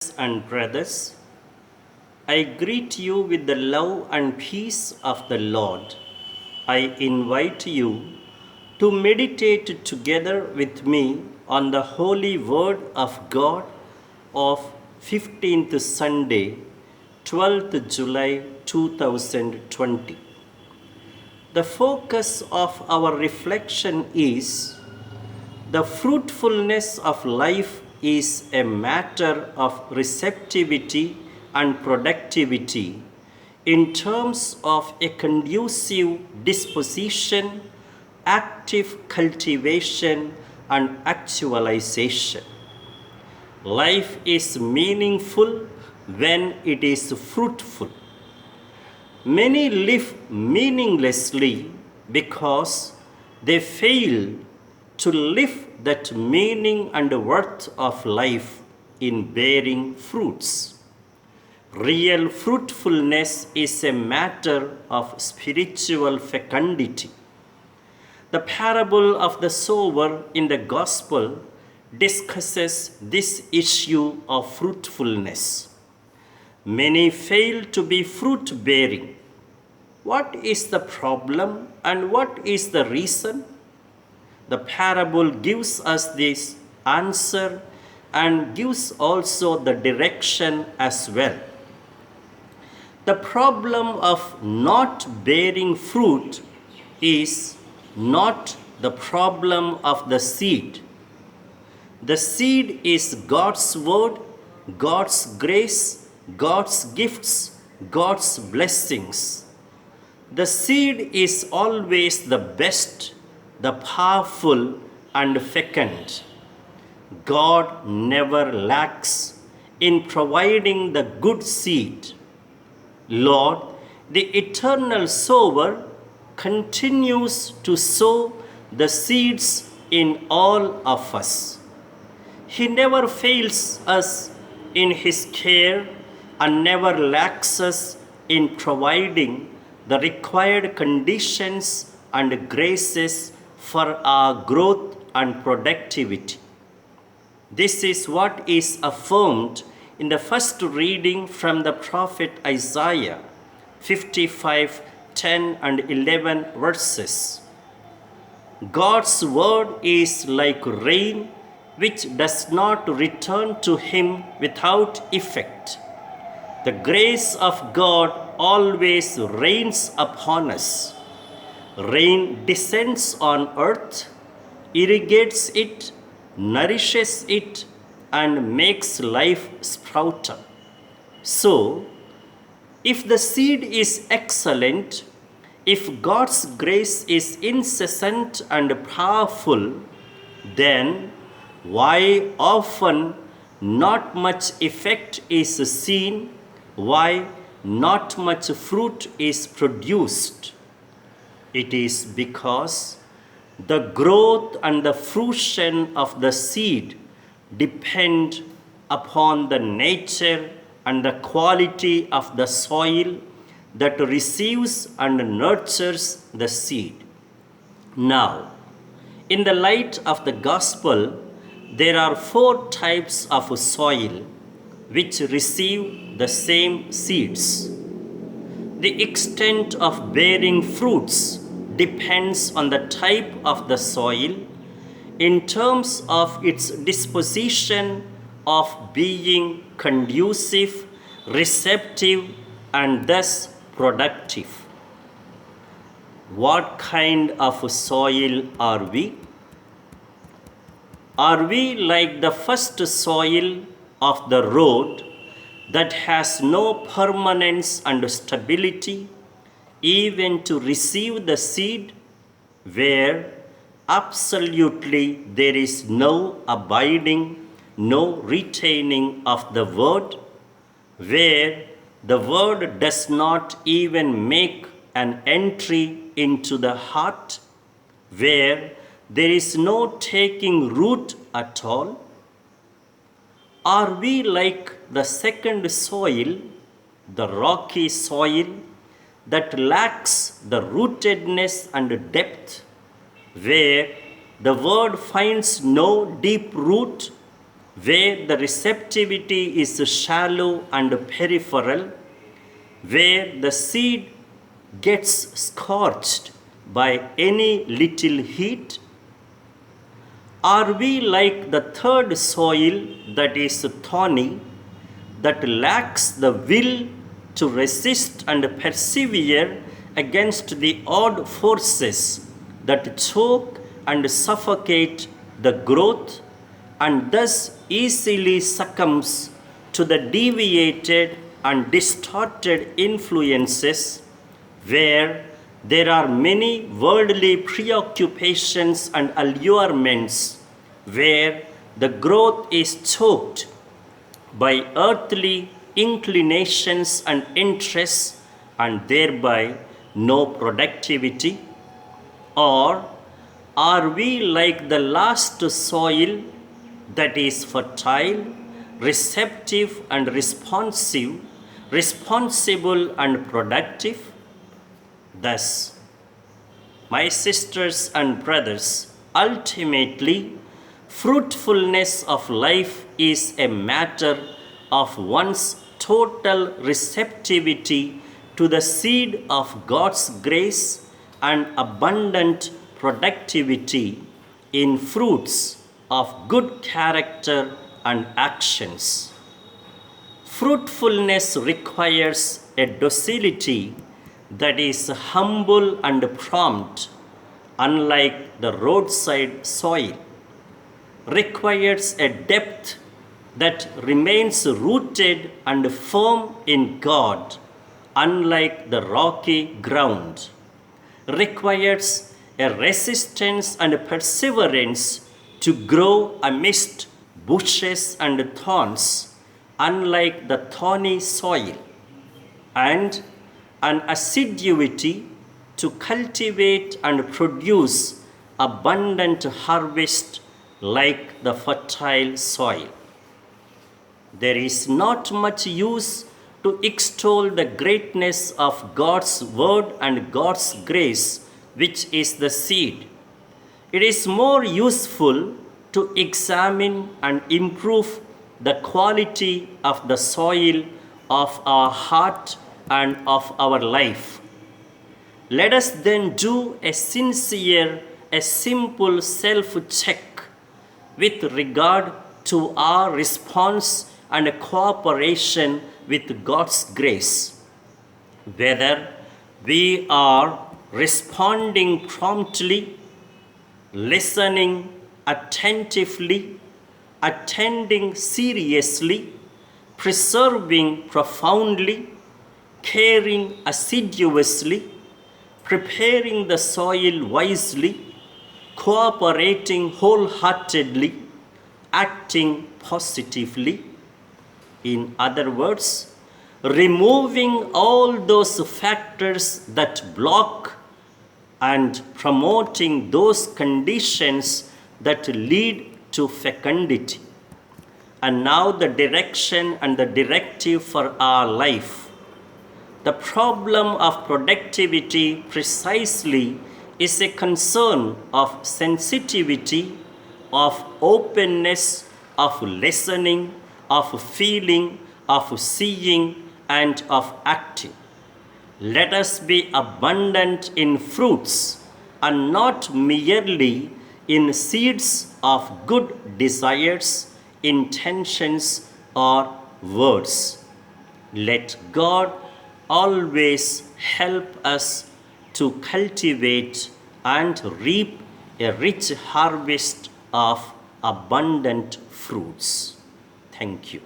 and brothers, I greet you with the love and peace of the Lord. I invite you to meditate together with me on the holy word of God of 15th Sunday, 12th July 2020. The focus of our reflection is the fruitfulness of life is a matter of receptivity and productivity in terms of a conducive disposition, active cultivation, and actualization. Life is meaningful when it is fruitful. Many live meaninglessly because they fail to live that meaning and worth of life in bearing fruits. Real fruitfulness is a matter of spiritual fecundity. The parable of the sower in the gospel discusses this issue of fruitfulness. Many fail to be fruit bearing. What is the problem and what is the reason? The parable gives us this answer and gives also the direction as well. The problem of not bearing fruit is not the problem of the seed. The seed is God's word, God's grace, God's gifts, God's blessings. The seed is always the best, the powerful, and fecund. God never lacks in providing the good seed. Lord, the eternal sower, continues to sow the seeds in all of us. He never fails us in his care and never lacks us in providing the required conditions and graces for our growth and productivity. This is what is affirmed in the first reading from the prophet Isaiah 55, 10 and 11 verses. God's word is like rain which does not return to him without effect. The grace of God always rains upon us. Rain descends on earth, irrigates it, nourishes it, and makes life sprout up. So, if the seed is excellent, if God's grace is incessant and powerful, then why often not much effect is seen? Why not much fruit is produced? It is because the growth and the fruition of the seed depend upon the nature and the quality of the soil that receives and nurtures the seed. Now, in the light of the gospel, there are 4 types of soil which receive the same seeds. The extent of bearing fruits depends on the type of the soil in terms of its disposition of being conducive, receptive, and thus productive. What kind of soil are we? Are we like the first soil of the road that has no permanence and stability, even to receive the seed, where absolutely there is no abiding, no retaining of the word, where the word does not even make an entry into the heart, where there is no taking root at all? Are we like the second soil, the rocky soil that lacks the rootedness and depth, where the word finds no deep root, where the receptivity is shallow and peripheral, where the seed gets scorched by any little heat? Are we like the third soil that is thorny, that lacks the will to resist and persevere against the odd forces that choke and suffocate the growth, and thus easily succumbs to the deviated and distorted influences where there are many worldly preoccupations and allurements, where the growth is choked by earthly inclinations and interests, and thereby no productivity? Or are we like the last soil that is fertile, receptive and responsive, responsible and productive? Thus, my sisters and brothers, ultimately, fruitfulness of life is a matter of one's total receptivity to the seed of God's grace and abundant productivity in fruits of good character and actions. Fruitfulness requires a docility that is humble and prompt, unlike the roadside soil, requires a depth that remains rooted and firm in God, unlike the rocky ground, requires a resistance and perseverance to grow amidst bushes and thorns, unlike the thorny soil, and an assiduity to cultivate and produce abundant harvest like the fertile soil. There is not much use to extol the greatness of God's word and God's grace, which is the seed. It is more useful to examine and improve the quality of the soil of our heart and of our life. Let us then do a sincere, a simple self-check with regard to our response and cooperation with God's grace, whether we are responding promptly, listening attentively, attending seriously, preserving profoundly, caring assiduously, preparing the soil wisely, cooperating wholeheartedly, acting positively. In other words, removing all those factors that block and promoting those conditions that lead to fecundity. And now the direction and the directive for our life. The problem of productivity precisely is a concern of sensitivity, of openness, of listening, of feeling, of seeing, and of acting. Let us be abundant in fruits and not merely in seeds of good desires, intentions, or words. Let God always help us to cultivate and reap a rich harvest of abundant fruits. Thank you.